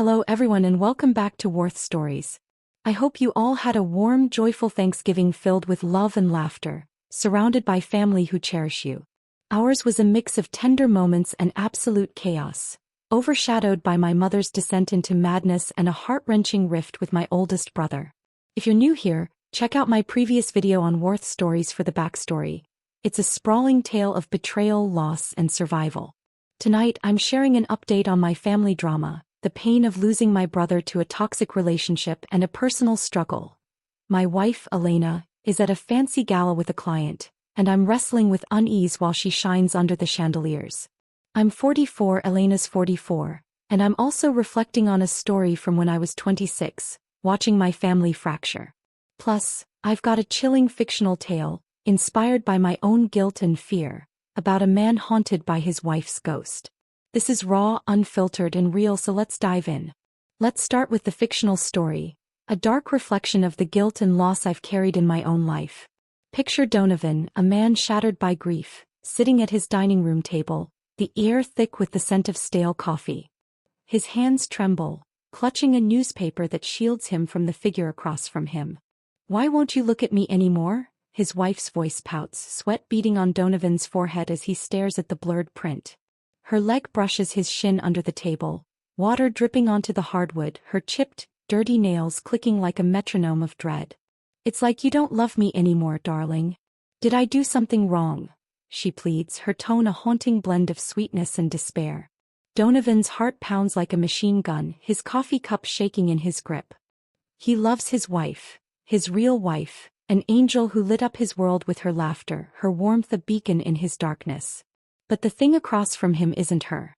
Hello everyone and welcome back to Warth Stories. I hope you all had a warm, joyful Thanksgiving filled with love and laughter, surrounded by family who cherish you. Ours was a mix of tender moments and absolute chaos, overshadowed by my mother's descent into madness and a heart-wrenching rift with my oldest brother. If you're new here, check out my previous video on Warth Stories for the backstory. It's a sprawling tale of betrayal, loss, and survival. Tonight I'm sharing an update on my family drama, the pain of losing my brother to a toxic relationship and a personal struggle. My wife, Elena, is at a fancy gala with a client, and I'm wrestling with unease while she shines under the chandeliers. I'm 44, Elena's 44, and I'm also reflecting on a story from when I was 26, watching my family fracture. Plus, I've got a chilling fictional tale, inspired by my own guilt and fear, about a man haunted by his wife's ghost. This is raw, unfiltered, and real, so let's dive in. Let's start with the fictional story, a dark reflection of the guilt and loss I've carried in my own life. Picture Donovan, a man shattered by grief, sitting at his dining room table, the air thick with the scent of stale coffee. His hands tremble, clutching a newspaper that shields him from the figure across from him. "Why won't you look at me anymore?" His wife's voice pouts, sweat beading on Donovan's forehead as he stares at the blurred print. Her leg brushes his shin under the table, water dripping onto the hardwood, her chipped, dirty nails clicking like a metronome of dread. "It's like you don't love me anymore, darling. Did I do something wrong?" she pleads, her tone a haunting blend of sweetness and despair. Donovan's heart pounds like a machine gun, his coffee cup shaking in his grip. He loves his wife, his real wife, an angel who lit up his world with her laughter, her warmth a beacon in his darkness. But the thing across from him isn't her.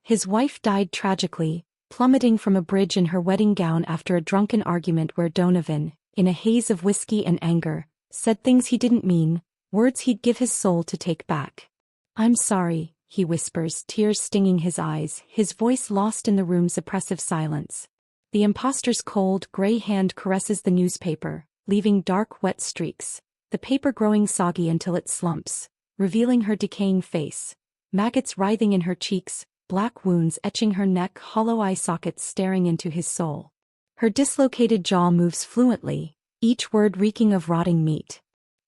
His wife died tragically, plummeting from a bridge in her wedding gown after a drunken argument where Donovan, in a haze of whiskey and anger, said things he didn't mean, words he'd give his soul to take back. "I'm sorry," he whispers, tears stinging his eyes, his voice lost in the room's oppressive silence. The imposter's cold, gray hand caresses the newspaper, leaving dark, wet streaks, the paper growing soggy until it slumps, revealing her decaying face, maggots writhing in her cheeks, black wounds etching her neck, hollow eye sockets staring into his soul. Her dislocated jaw moves fluently, each word reeking of rotting meat.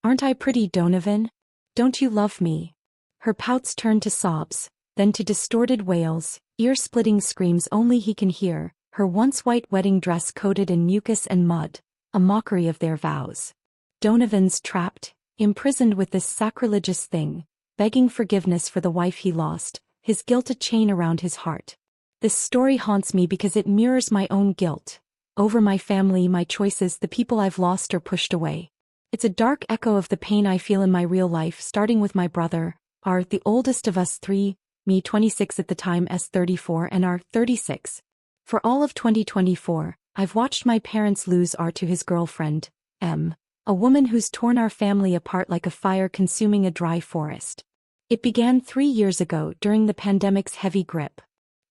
"Aren't I pretty, Donovan? Don't you love me?" Her pouts turn to sobs, then to distorted wails, ear-splitting screams only he can hear, her once white wedding dress coated in mucus and mud, a mockery of their vows. Donovan's trapped, imprisoned with this sacrilegious thing, begging forgiveness for the wife he lost, his guilt a chain around his heart. This story haunts me because it mirrors my own guilt, over my family, my choices, the people I've lost or pushed away. It's a dark echo of the pain I feel in my real life, starting with my brother, the oldest of us three, me 26 at the time, 34 and R 36. For all of 2024, I've watched my parents lose R to his girlfriend, M. A woman who's torn our family apart like a fire consuming a dry forest. It began 3 years ago during the pandemic's heavy grip.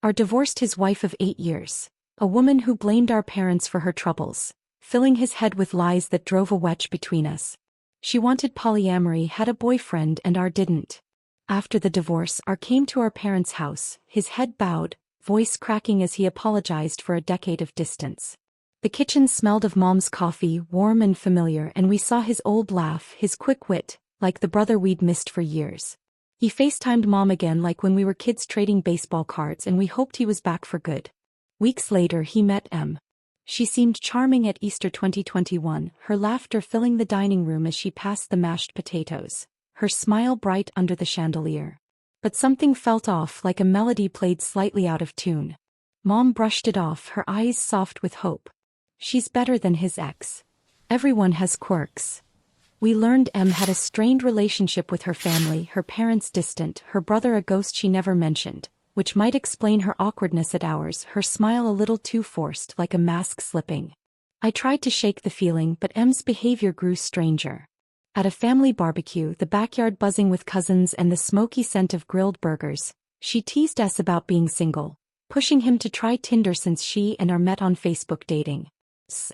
R divorced his wife of 8 years, a woman who blamed our parents for her troubles, filling his head with lies that drove a wedge between us. She wanted polyamory, had a boyfriend, and R didn't. After the divorce, R came to our parents' house, his head bowed, voice cracking as he apologized for a decade of distance. The kitchen smelled of Mom's coffee, warm and familiar, and we saw his old laugh, his quick wit, like the brother we'd missed for years. He FaceTimed Mom again like when we were kids trading baseball cards, and we hoped he was back for good. Weeks later he met M. She seemed charming at Easter 2021, her laughter filling the dining room as she passed the mashed potatoes, her smile bright under the chandelier. But something felt off, like a melody played slightly out of tune. Mom brushed it off, her eyes soft with hope. "She's better than his ex. Everyone has quirks." We learned M had a strained relationship with her family, her parents distant, her brother a ghost she never mentioned, which might explain her awkwardness at ours, her smile a little too forced, like a mask slipping. I tried to shake the feeling, but M's behavior grew stranger. At a family barbecue, the backyard buzzing with cousins and the smoky scent of grilled burgers, she teased us about being single, pushing him to try Tinder since she and R met on Facebook dating.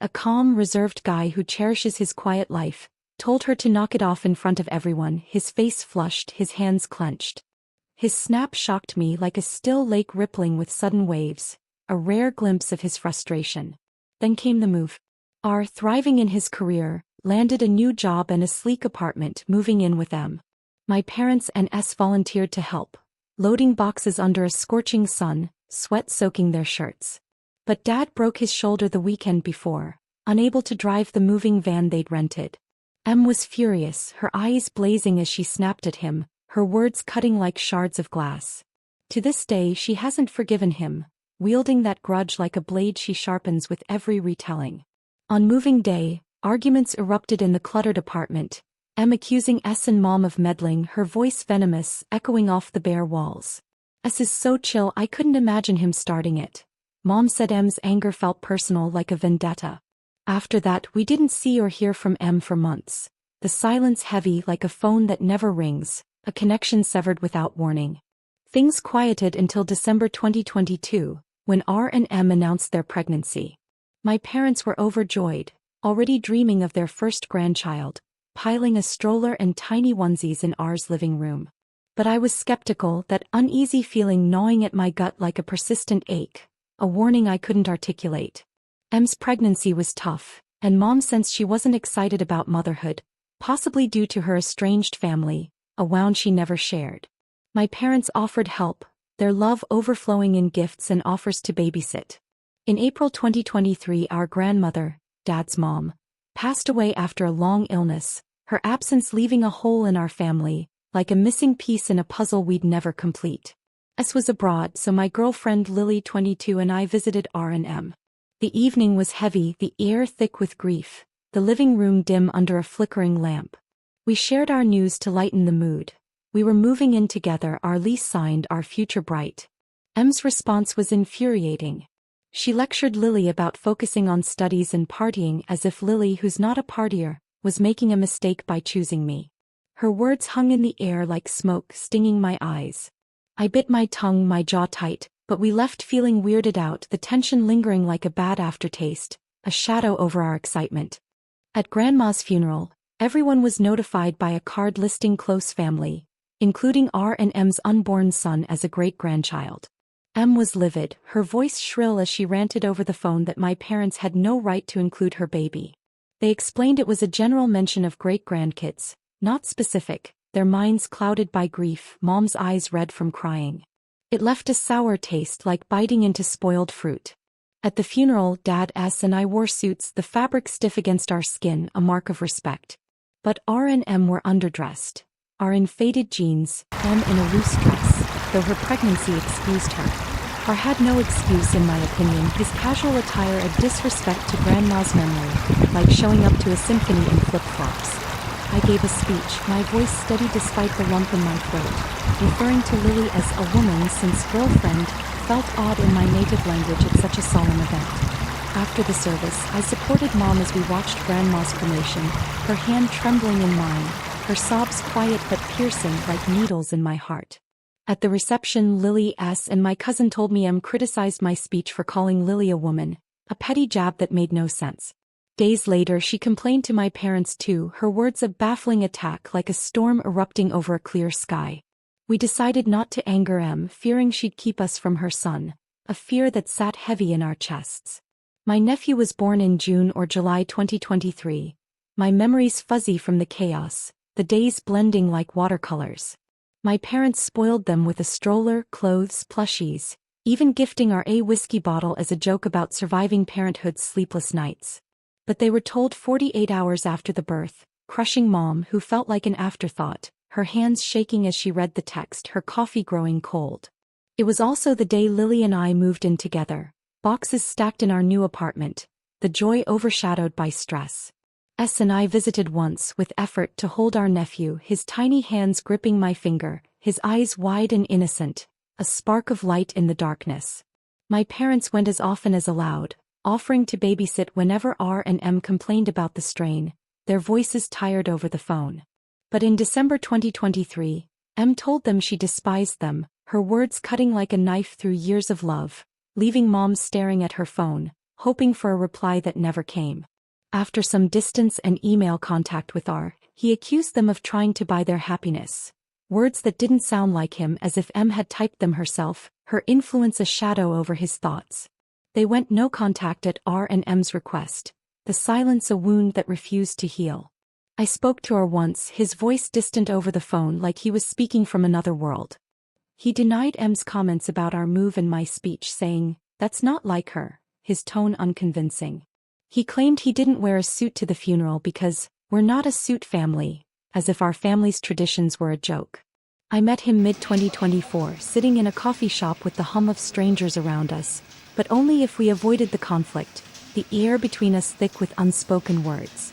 A calm, reserved guy who cherishes his quiet life, told her to knock it off in front of everyone, his face flushed, his hands clenched. His snap shocked me like a still lake rippling with sudden waves. a rare glimpse of his frustration. Then came the move. R, thriving in his career, landed a new job and a sleek apartment, moving in with M. My parents and S volunteered to help, loading boxes under a scorching sun, sweat soaking their shirts. But Dad broke his shoulder the weekend before, unable to drive the moving van they'd rented. M was furious, her eyes blazing as she snapped at him, her words cutting like shards of glass. To this day she hasn't forgiven him, wielding that grudge like a blade she sharpens with every retelling. On moving day, arguments erupted in the cluttered apartment, M accusing S and Mom of meddling, her voice venomous, echoing off the bare walls. S is so chill I couldn't imagine him starting it. Mom said M's anger felt personal, like a vendetta. After that we didn't see or hear from M for months. The silence heavy like a phone that never rings, a connection severed without warning. Things quieted until December 2022, when R and M announced their pregnancy. My parents were overjoyed, already dreaming of their first grandchild, piling a stroller and tiny onesies in R's living room. But I was skeptical, that uneasy feeling gnawing at my gut like a persistent ache, a warning I couldn't articulate. M's pregnancy was tough, and Mom sensed she wasn't excited about motherhood, possibly due to her estranged family, a wound she never shared. My parents offered help, their love overflowing in gifts and offers to babysit. In April 2023, our grandmother, Dad's mom, passed away after a long illness, her absence leaving a hole in our family, like a missing piece in a puzzle we'd never complete. S was abroad, so my girlfriend Lily, 22, and I visited R and M. The evening was heavy, the air thick with grief, the living room dim under a flickering lamp. We shared our news to lighten the mood. We were moving in together, our lease signed, our future bright. M's response was infuriating. She lectured Lily about focusing on studies and partying, as if Lily, who's not a partier, was making a mistake by choosing me. Her words hung in the air like smoke, stinging my eyes. I bit my tongue, my jaw tight, but we left feeling weirded out, the tension lingering like a bad aftertaste, a shadow over our excitement. At Grandma's funeral, everyone was notified by a card listing close family, including R and M's unborn son as a great-grandchild. M was livid, her voice shrill as she ranted over the phone that my parents had no right to include her baby. They explained it was a general mention of great-grandkids, not specific, their minds clouded by grief, Mom's eyes red from crying. It left a sour taste, like biting into spoiled fruit. At the funeral, Dad, S and I wore suits, the fabric stiff against our skin, a mark of respect. But R and M were underdressed. R in faded jeans, M in a loose dress, though her pregnancy excused her. R had no excuse in my opinion, his casual attire a disrespect to Grandma's memory, like showing up to a symphony in flip-flops. I gave a speech, my voice steady despite the lump in my throat, referring to Lily as a woman since girlfriend felt odd in my native language at such a solemn event. After the service, I supported Mom as we watched Grandma's cremation, her hand trembling in mine, her sobs quiet but piercing like needles in my heart. At the reception, Lily, S and my cousin told me M criticized my speech for calling Lily a woman, a petty jab that made no sense. Days later she complained to my parents too, her words a baffling attack like a storm erupting over a clear sky. We decided not to anger M, fearing she'd keep us from her son, a fear that sat heavy in our chests. My nephew was born in June or July 2023. My memories fuzzy from the chaos, the days blending like watercolors. My parents spoiled them with a stroller, clothes, plushies, even gifting our a whiskey bottle as a joke about surviving parenthood's sleepless nights. But they were told 48 hours after the birth, crushing Mom, who felt like an afterthought, her hands shaking as she read the text, her coffee growing cold. It was also the day Lily and I moved in together, boxes stacked in our new apartment, the joy overshadowed by stress. S and I visited once with effort to hold our nephew, his tiny hands gripping my finger, his eyes wide and innocent, a spark of light in the darkness. My parents went as often as allowed, offering to babysit whenever R and M complained about the strain, their voices tired over the phone. But in December 2023, M told them she despised them, her words cutting like a knife through years of love, leaving Mom staring at her phone, hoping for a reply that never came. After some distance and email contact with R, he accused them of trying to buy their happiness. Words that didn't sound like him, as if M had typed them herself, her influence a shadow over his thoughts. They went no contact at R&M's request. The silence a wound that refused to heal. I spoke to R once, his voice distant over the phone like he was speaking from another world. He denied M's comments about our move and my speech, saying, "That's not like her," his tone unconvincing. He claimed he didn't wear a suit to the funeral because, "We're not a suit family," as if our family's traditions were a joke. I met him mid-2024, sitting in a coffee shop with the hum of strangers around us, but only if we avoided the conflict, the air between us thick with unspoken words.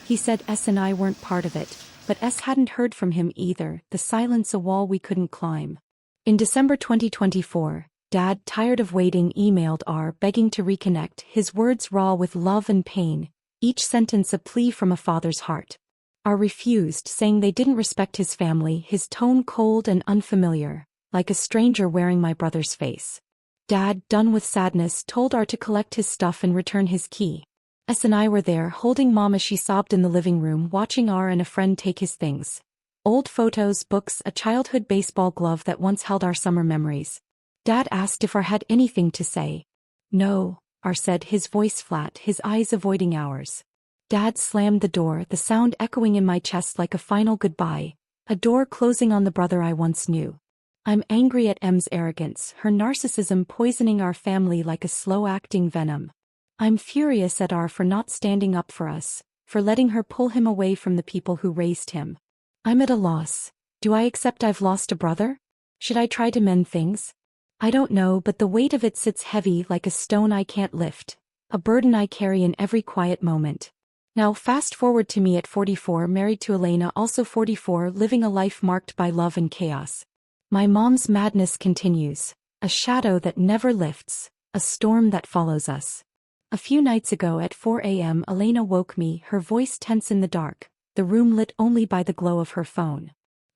He said S and I weren't part of it, but S hadn't heard from him either, the silence a wall we couldn't climb. In December 2024, Dad, tired of waiting, emailed R begging to reconnect, his words raw with love and pain, each sentence a plea from a father's heart. R refused, saying they didn't respect his family, his tone cold and unfamiliar, like a stranger wearing my brother's face. Dad, done with sadness, told R to collect his stuff and return his key. S and I were there, holding Mom as she sobbed in the living room, watching R and a friend take his things. Old photos, books, a childhood baseball glove that once held our summer memories. Dad asked if R had anything to say. "No," R said, his voice flat, his eyes avoiding ours. Dad slammed the door, the sound echoing in my chest like a final goodbye, a door closing on the brother I once knew. I'm angry at M's arrogance, her narcissism poisoning our family like a slow-acting venom. I'm furious at R for not standing up for us, for letting her pull him away from the people who raised him. I'm at a loss. Do I accept I've lost a brother? Should I try to mend things? I don't know, but the weight of it sits heavy like a stone I can't lift, a burden I carry in every quiet moment. Now fast forward to me at 44, married to Elena, also 44, living a life marked by love and chaos. My mom's madness continues, a shadow that never lifts, a storm that follows us. A few nights ago at 4 a.m. Elena woke me, her voice tense in the dark, the room lit only by the glow of her phone.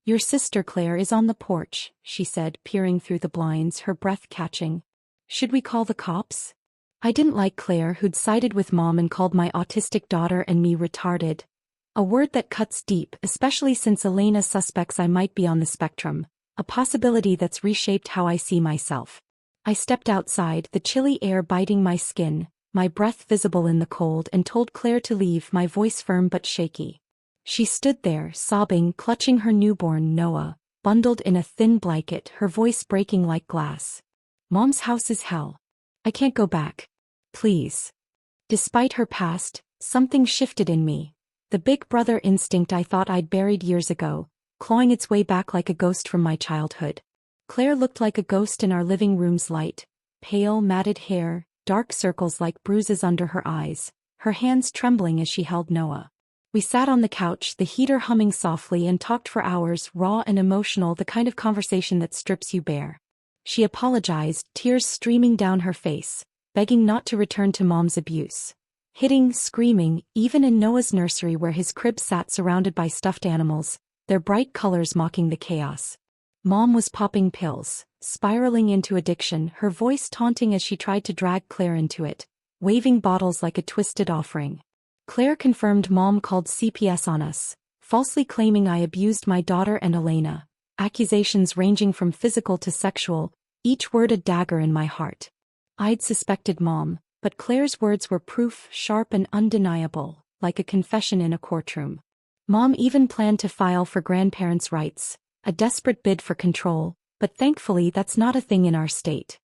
"Your sister Claire is on the porch," she said, peering through the blinds, her breath catching. "Should we call the cops?" I didn't like Claire, who'd sided with Mom and called my autistic daughter and me retarded. A word that cuts deep, especially since Elena suspects I might be on the spectrum, a possibility that's reshaped how I see myself. I stepped outside, the chilly air biting my skin, my breath visible in the cold, and told Claire to leave, my voice firm but shaky. She stood there, sobbing, clutching her newborn, Noah, bundled in a thin blanket, her voice breaking like glass. "Mom's house is hell. I can't go back. Please." Despite her past, something shifted in me. The big brother instinct I thought I'd buried years ago, clawing its way back like a ghost from my childhood. Claire looked like a ghost in our living room's light, pale, matted hair, dark circles like bruises under her eyes, her hands trembling as she held Noah. We sat on the couch, the heater humming softly, and talked for hours, raw and emotional, the kind of conversation that strips you bare. She apologized, tears streaming down her face, begging not to return to Mom's abuse. Hitting, screaming, even in Noah's nursery where his crib sat surrounded by stuffed animals, their bright colors mocking the chaos. Mom was popping pills, spiraling into addiction, her voice taunting as she tried to drag Claire into it, waving bottles like a twisted offering. Claire confirmed Mom called CPS on us, falsely claiming I abused my daughter and Elena, accusations ranging from physical to sexual, each word a dagger in my heart. I'd suspected Mom, but Claire's words were proof, sharp and undeniable, like a confession in a courtroom. Mom even planned to file for grandparents' rights, a desperate bid for control, but thankfully that's not a thing in our state.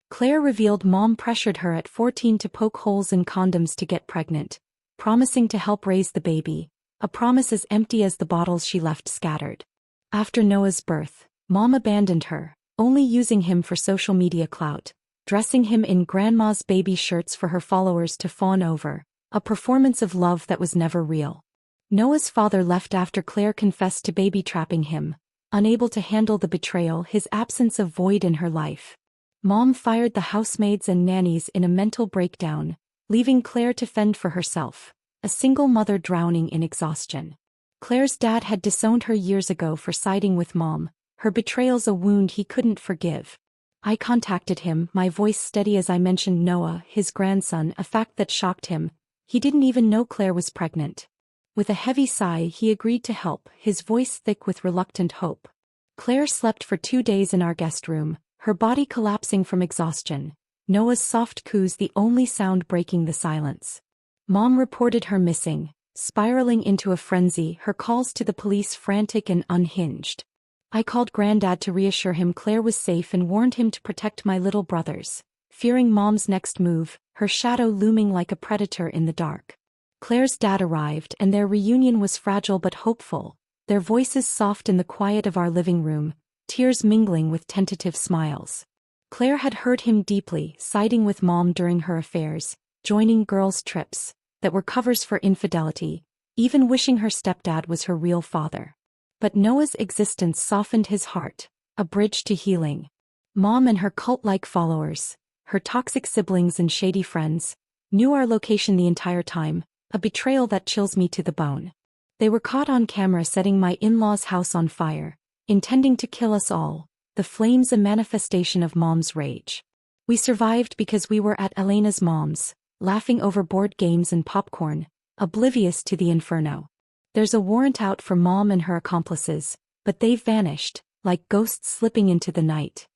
Claire revealed Mom pressured her at 14 to poke holes in condoms to get pregnant, promising to help raise the baby, a promise as empty as the bottles she left scattered. After Noah's birth, Mom abandoned her, only using him for social media clout, dressing him in grandma's baby shirts for her followers to fawn over, a performance of love that was never real. Noah's father left after Claire confessed to baby trapping him, unable to handle the betrayal, his absence of void in her life. Mom fired the housemaids and nannies in a mental breakdown, leaving Claire to fend for herself, a single mother drowning in exhaustion. Claire's dad had disowned her years ago for siding with Mom, her betrayals a wound he couldn't forgive. I contacted him, my voice steady as I mentioned Noah, his grandson, a fact that shocked him. He didn't even know Claire was pregnant. With a heavy sigh, he agreed to help, his voice thick with reluctant hope. Claire slept for 2 days in our guest room, her body collapsing from exhaustion. Noah's soft coos the only sound breaking the silence. Mom reported her missing, spiraling into a frenzy, her calls to the police frantic and unhinged. I called Granddad to reassure him Claire was safe and warned him to protect my little brothers, fearing Mom's next move, her shadow looming like a predator in the dark. Claire's dad arrived and their reunion was fragile but hopeful, their voices soft in the quiet of our living room, tears mingling with tentative smiles. Claire had hurt him deeply, siding with Mom during her affairs, joining girls' trips that were covers for infidelity, even wishing her stepdad was her real father. But Noah's existence softened his heart, a bridge to healing. Mom and her cult-like followers, her toxic siblings and shady friends, knew our location the entire time, a betrayal that chills me to the bone. They were caught on camera setting my in-laws' house on fire, intending to kill us all, the flames a manifestation of Mom's rage. We survived because we were at Elena's mom's, laughing over board games and popcorn, oblivious to the inferno. There's a warrant out for Mom and her accomplices, but they've vanished, like ghosts slipping into the night.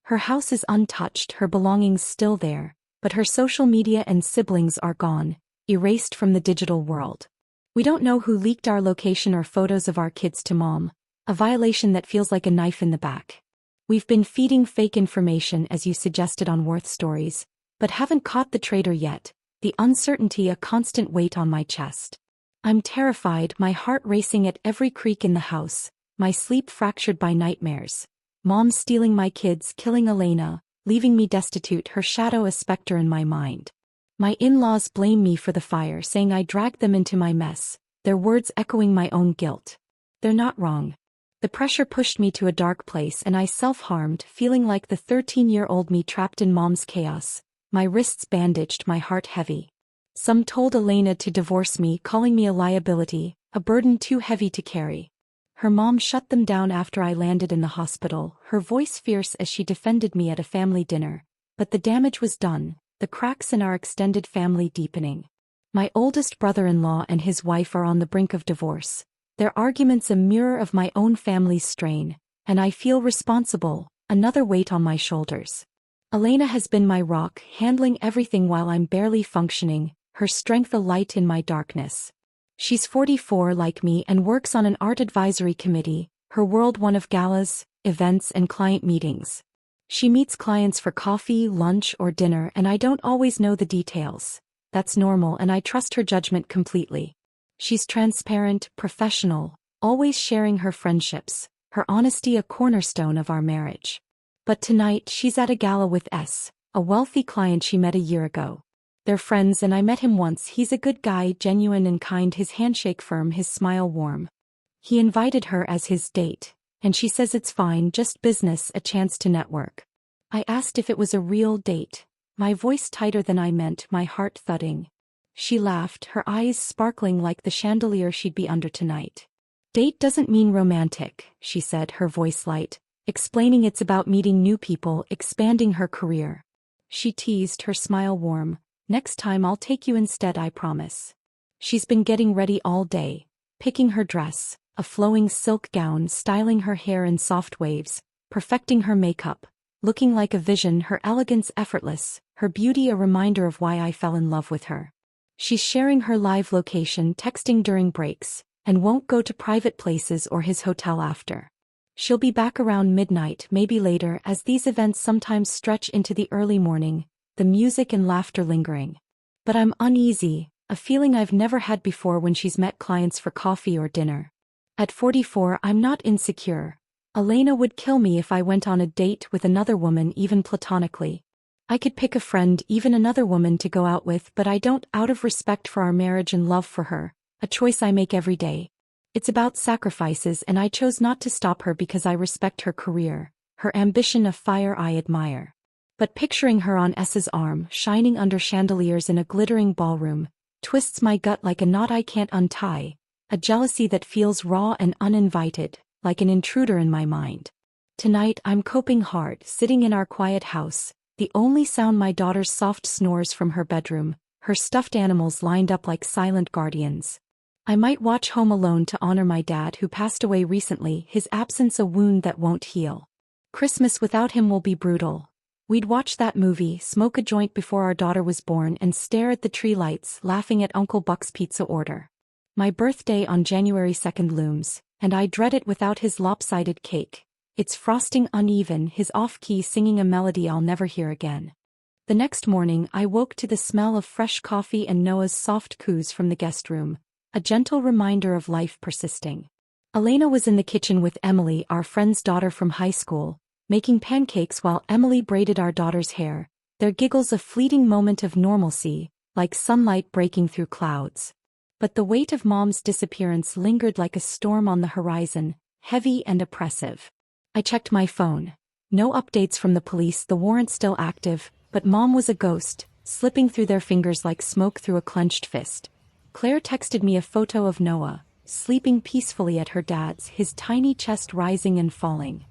Her house is untouched, her belongings still there, but her social media and siblings are gone, erased from the digital world. We don't know who leaked our location or photos of our kids to Mom, a violation that feels like a knife in the back. We've been feeding fake information as you suggested on Warth stories, but haven't caught the traitor yet, the uncertainty a constant weight on my chest. I'm terrified, my heart racing at every creak in the house, my sleep fractured by nightmares. Mom stealing my kids, killing Elena, leaving me destitute, her shadow a specter in my mind. My in-laws blame me for the fire, saying I dragged them into my mess, their words echoing my own guilt. They're not wrong. The pressure pushed me to a dark place and I self-harmed, feeling like the 13-year-old me trapped in Mom's chaos, my wrists bandaged, my heart heavy. Some told Elena to divorce me, calling me a liability, a burden too heavy to carry. Her mom shut them down after I landed in the hospital, her voice fierce as she defended me at a family dinner. But the damage was done, the cracks in our extended family deepening. My oldest brother-in-law and his wife are on the brink of divorce, their arguments a mirror of my own family's strain, and I feel responsible, another weight on my shoulders. Elena has been my rock, handling everything while I'm barely functioning, her strength a light in my darkness. She's 44 like me and works on an art advisory committee, her world one of galas, events and client meetings. She meets clients for coffee, lunch or dinner and I don't always know the details. That's normal and I trust her judgment completely. She's transparent, professional, always sharing her friendships, her honesty a cornerstone of our marriage. But tonight she's at a gala with S, a wealthy client she met a year ago. They're friends and I met him once, he's a good guy, genuine and kind, his handshake firm, his smile warm. He invited her as his date, and she says it's fine, just business, a chance to network. I asked if it was a real date, my voice tighter than I meant, my heart thudding. She laughed, her eyes sparkling like the chandelier she'd be under tonight. Date doesn't mean romantic, she said, her voice light, explaining it's about meeting new people, expanding her career. She teased, her smile warm. Next time I'll take you instead, I promise. She's been getting ready all day, picking her dress, a flowing silk gown, styling her hair in soft waves, perfecting her makeup, looking like a vision, her elegance effortless, her beauty a reminder of why I fell in love with her. She's sharing her live location, texting during breaks, and won't go to private places or his hotel after. She'll be back around midnight, maybe later, as these events sometimes stretch into the early morning, the music and laughter lingering. But I'm uneasy, a feeling I've never had before when she's met clients for coffee or dinner. At 44, I'm not insecure. Elena would kill me if I went on a date with another woman, even platonically. I could pick a friend, even another woman to go out with, but I don't, out of respect for our marriage and love for her, a choice I make every day. It's about sacrifices and I chose not to stop her because I respect her career, her ambition a fire I admire. But picturing her on S's arm, shining under chandeliers in a glittering ballroom, twists my gut like a knot I can't untie, a jealousy that feels raw and uninvited, like an intruder in my mind. Tonight I'm coping hard, sitting in our quiet house, the only sound my daughter's soft snores from her bedroom, her stuffed animals lined up like silent guardians. I might watch Home Alone to honor my dad who passed away recently, his absence a wound that won't heal. Christmas without him will be brutal. We'd watch that movie, smoke a joint before our daughter was born, and stare at the tree lights, laughing at Uncle Buck's pizza order. My birthday on January 2nd looms, and I dread it without his lopsided cake, its frosting uneven, his off-key singing a melody I'll never hear again. The next morning I woke to the smell of fresh coffee and Noah's soft coos from the guest room, a gentle reminder of life persisting. Elena was in the kitchen with Emily, our friend's daughter from high school, making pancakes while Emily braided our daughter's hair, their giggles a fleeting moment of normalcy, like sunlight breaking through clouds. But the weight of Mom's disappearance lingered like a storm on the horizon, heavy and oppressive. I checked my phone. No updates from the police, the warrant still active, but Mom was a ghost, slipping through their fingers like smoke through a clenched fist. Claire texted me a photo of Noah, sleeping peacefully at her dad's, his tiny chest rising and falling.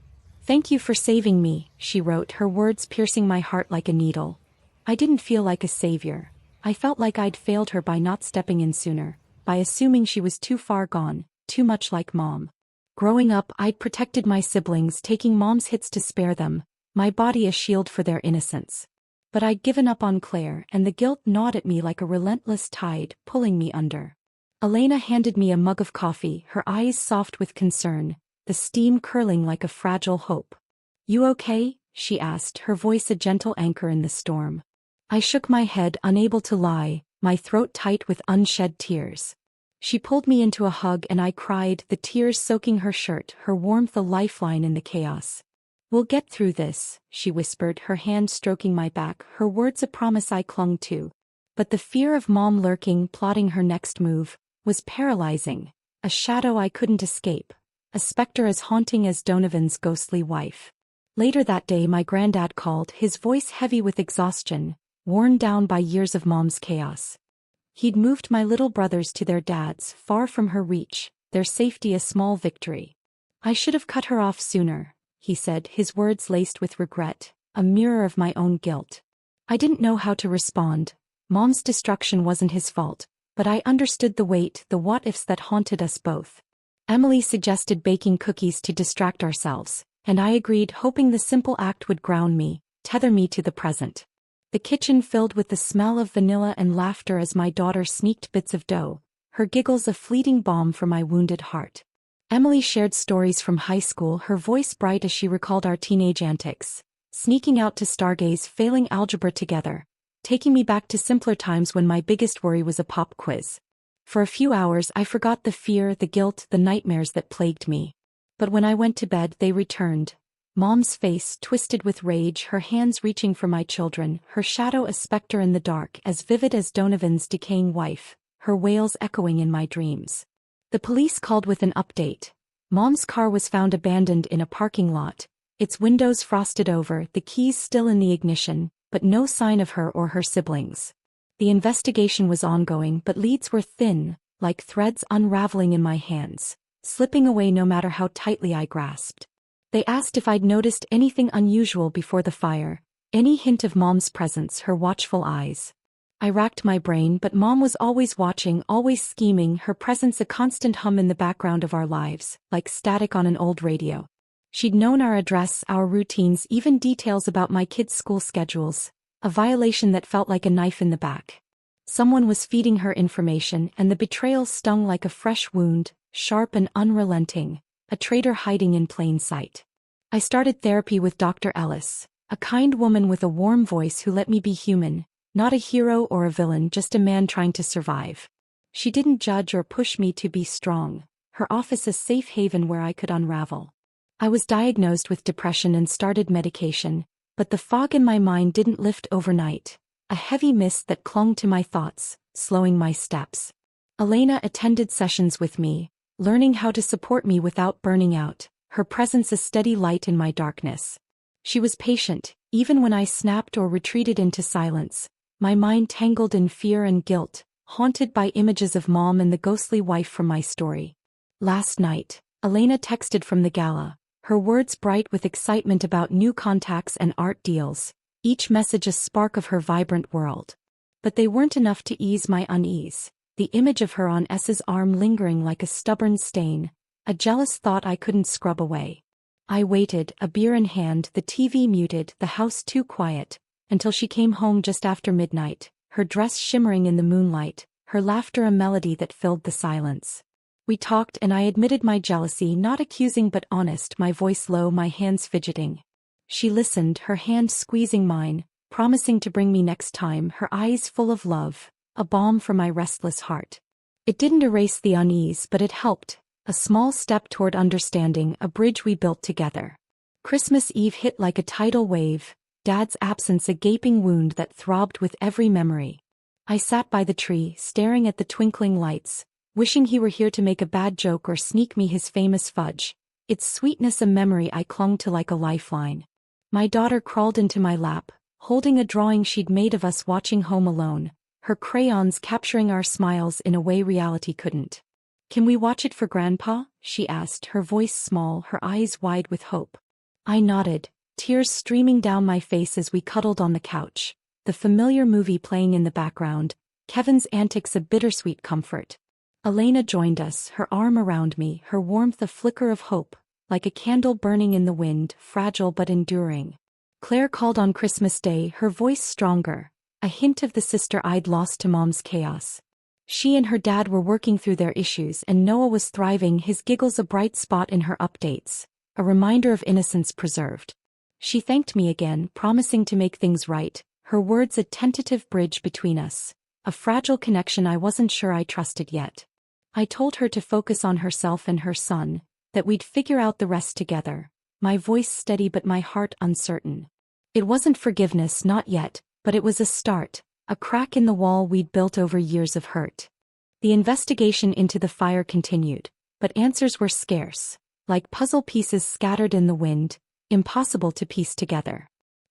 "Thank you for saving me," she wrote, her words piercing my heart like a needle. I didn't feel like a savior. I felt like I'd failed her by not stepping in sooner, by assuming she was too far gone, too much like Mom. Growing up, I'd protected my siblings, taking Mom's hits to spare them, my body a shield for their innocence. But I'd given up on Claire, and the guilt gnawed at me like a relentless tide, pulling me under. Elena handed me a mug of coffee, her eyes soft with concern, the steam curling like a fragile hope. "You okay?" she asked, her voice a gentle anchor in the storm. I shook my head, unable to lie, my throat tight with unshed tears. She pulled me into a hug and I cried, the tears soaking her shirt, her warmth a lifeline in the chaos. "We'll get through this," she whispered, her hand stroking my back, her words a promise I clung to. But the fear of Mom lurking, plotting her next move, was paralyzing, a shadow I couldn't escape, a specter as haunting as Donovan's ghostly wife. Later that day my granddad called, his voice heavy with exhaustion, worn down by years of Mom's chaos. He'd moved my little brothers to their dads, far from her reach, their safety a small victory. "I should have cut her off sooner," he said, his words laced with regret, a mirror of my own guilt. I didn't know how to respond. Mom's destruction wasn't his fault, but I understood the weight, the what-ifs that haunted us both. Emily suggested baking cookies to distract ourselves, and I agreed, hoping the simple act would ground me, tether me to the present. The kitchen filled with the smell of vanilla and laughter as my daughter sneaked bits of dough, her giggles a fleeting balm for my wounded heart. Emily shared stories from high school, her voice bright as she recalled our teenage antics, sneaking out to stargaze, failing algebra together, taking me back to simpler times when my biggest worry was a pop quiz. For a few hours I forgot the fear, the guilt, the nightmares that plagued me. But when I went to bed they returned. Mom's face twisted with rage, her hands reaching for my children, her shadow a specter in the dark, as vivid as Donovan's decaying wife, her wails echoing in my dreams. The police called with an update. Mom's car was found abandoned in a parking lot, its windows frosted over, the keys still in the ignition, but no sign of her or her siblings. The investigation was ongoing, but leads were thin, like threads unraveling in my hands, slipping away no matter how tightly I grasped. They asked if I'd noticed anything unusual before the fire, any hint of Mom's presence, her watchful eyes. I racked my brain, but Mom was always watching, always scheming, her presence a constant hum in the background of our lives, like static on an old radio. She'd known our address, our routines, even details about my kids' school schedules, a violation that felt like a knife in the back. Someone was feeding her information, and the betrayal stung like a fresh wound, sharp and unrelenting, a traitor hiding in plain sight. I started therapy with Dr. Ellis, a kind woman with a warm voice who let me be human, not a hero or a villain, just a man trying to survive. She didn't judge or push me to be strong, her office a safe haven where I could unravel. I was diagnosed with depression and started medication, but the fog in my mind didn't lift overnight, a heavy mist that clung to my thoughts, slowing my steps. Elena attended sessions with me, learning how to support me without burning out, her presence a steady light in my darkness. She was patient, even when I snapped or retreated into silence, my mind tangled in fear and guilt, haunted by images of Mom and the ghostly wife from my story. Last night, Elena texted from the gala, her words bright with excitement about new contacts and art deals, each message a spark of her vibrant world. But they weren't enough to ease my unease, the image of her on S's arm lingering like a stubborn stain, a jealous thought I couldn't scrub away. I waited, a beer in hand, the TV muted, the house too quiet, until she came home just after midnight, her dress shimmering in the moonlight, her laughter a melody that filled the silence. We talked and I admitted my jealousy, not accusing but honest, my voice low, my hands fidgeting. She listened, her hand squeezing mine, promising to bring me next time, her eyes full of love, a balm for my restless heart. It didn't erase the unease, but it helped, a small step toward understanding, a bridge we built together. Christmas Eve hit like a tidal wave, Dad's absence a gaping wound that throbbed with every memory. I sat by the tree, staring at the twinkling lights, wishing he were here to make a bad joke or sneak me his famous fudge, its sweetness a memory I clung to like a lifeline. My daughter crawled into my lap, holding a drawing she'd made of us watching Home Alone, her crayons capturing our smiles in a way reality couldn't. "Can we watch it for Grandpa?" she asked, her voice small, her eyes wide with hope. I nodded, tears streaming down my face as we cuddled on the couch, the familiar movie playing in the background, Kevin's antics a bittersweet comfort. Elena joined us, her arm around me, her warmth a flicker of hope, like a candle burning in the wind, fragile but enduring. Claire called on Christmas Day, her voice stronger, a hint of the sister I'd lost to Mom's chaos. She and her dad were working through their issues and Noah was thriving, his giggles a bright spot in her updates, a reminder of innocence preserved. She thanked me again, promising to make things right, her words a tentative bridge between us, a fragile connection I wasn't sure I trusted yet. I told her to focus on herself and her son, that we'd figure out the rest together, my voice steady but my heart uncertain. It wasn't forgiveness, not yet, but it was a start, a crack in the wall we'd built over years of hurt. The investigation into the fire continued, but answers were scarce, like puzzle pieces scattered in the wind, impossible to piece together.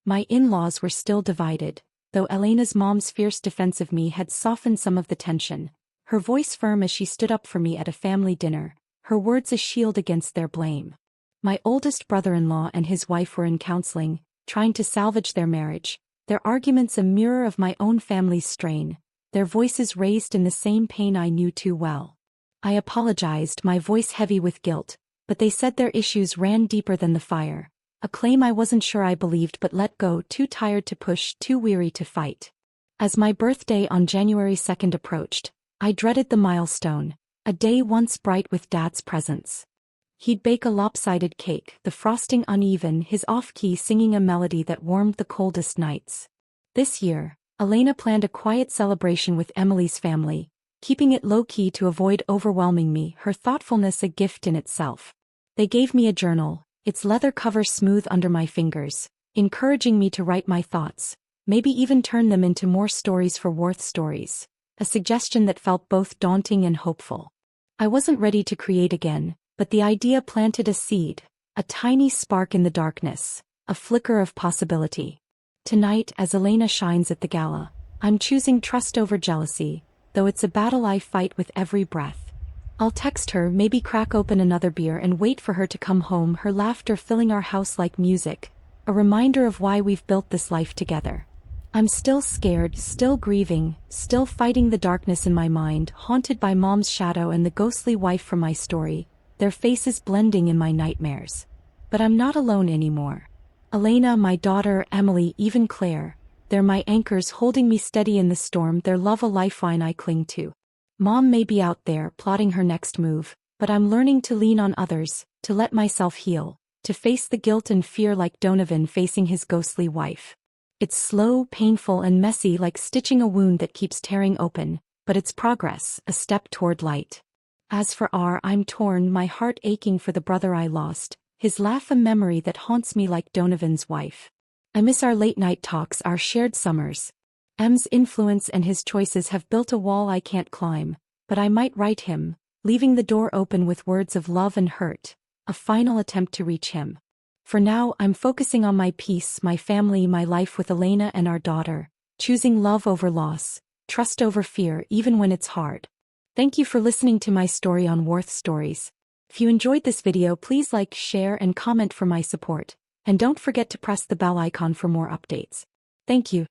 My in-laws were still divided, though Elena's mom's fierce defense of me had softened some of the tension, her voice firm as she stood up for me at a family dinner, her words a shield against their blame. My oldest brother-in-law and his wife were in counseling, trying to salvage their marriage, their arguments a mirror of my own family's strain, their voices raised in the same pain I knew too well. I apologized, my voice heavy with guilt, but they said their issues ran deeper than the fire, a claim I wasn't sure I believed but let go, too tired to push, too weary to fight. As my birthday on January 2nd approached, I dreaded the milestone, a day once bright with Dad's presence. He'd bake a lopsided cake, the frosting uneven, his off-key singing a melody that warmed the coldest nights. This year, Elena planned a quiet celebration with Emily's family, keeping it low-key to avoid overwhelming me, her thoughtfulness a gift in itself. They gave me a journal, its leather cover smooth under my fingers, encouraging me to write my thoughts, maybe even turn them into more stories for Warth stories, a suggestion that felt both daunting and hopeful. I wasn't ready to create again, but the idea planted a seed, a tiny spark in the darkness, a flicker of possibility. Tonight, as Elena shines at the gala, I'm choosing trust over jealousy, though it's a battle I fight with every breath. I'll text her, maybe crack open another beer and wait for her to come home, her laughter filling our house like music, a reminder of why we've built this life together. I'm still scared, still grieving, still fighting the darkness in my mind, haunted by Mom's shadow and the ghostly wife from my story, their faces blending in my nightmares. But I'm not alone anymore. Elena, my daughter, Emily, even Claire, they're my anchors holding me steady in the storm, their love a lifeline I cling to. Mom may be out there plotting her next move, but I'm learning to lean on others, to let myself heal, to face the guilt and fear like Donovan facing his ghostly wife. It's slow, painful and messy, like stitching a wound that keeps tearing open, but it's progress, a step toward light. As for I'm torn, my heart aching for the brother I lost, his laugh a memory that haunts me like Donovan's wife. I miss our late-night talks, our shared summers. M's influence and his choices have built a wall I can't climb, but I might write him, leaving the door open with words of love and hurt, a final attempt to reach him. For now, I'm focusing on my peace, my family, my life with Elena and our daughter, choosing love over loss, trust over fear even when it's hard. Thank you for listening to my story on Warth Stories. If you enjoyed this video, please like, share and comment for my support. And don't forget to press the bell icon for more updates. Thank you.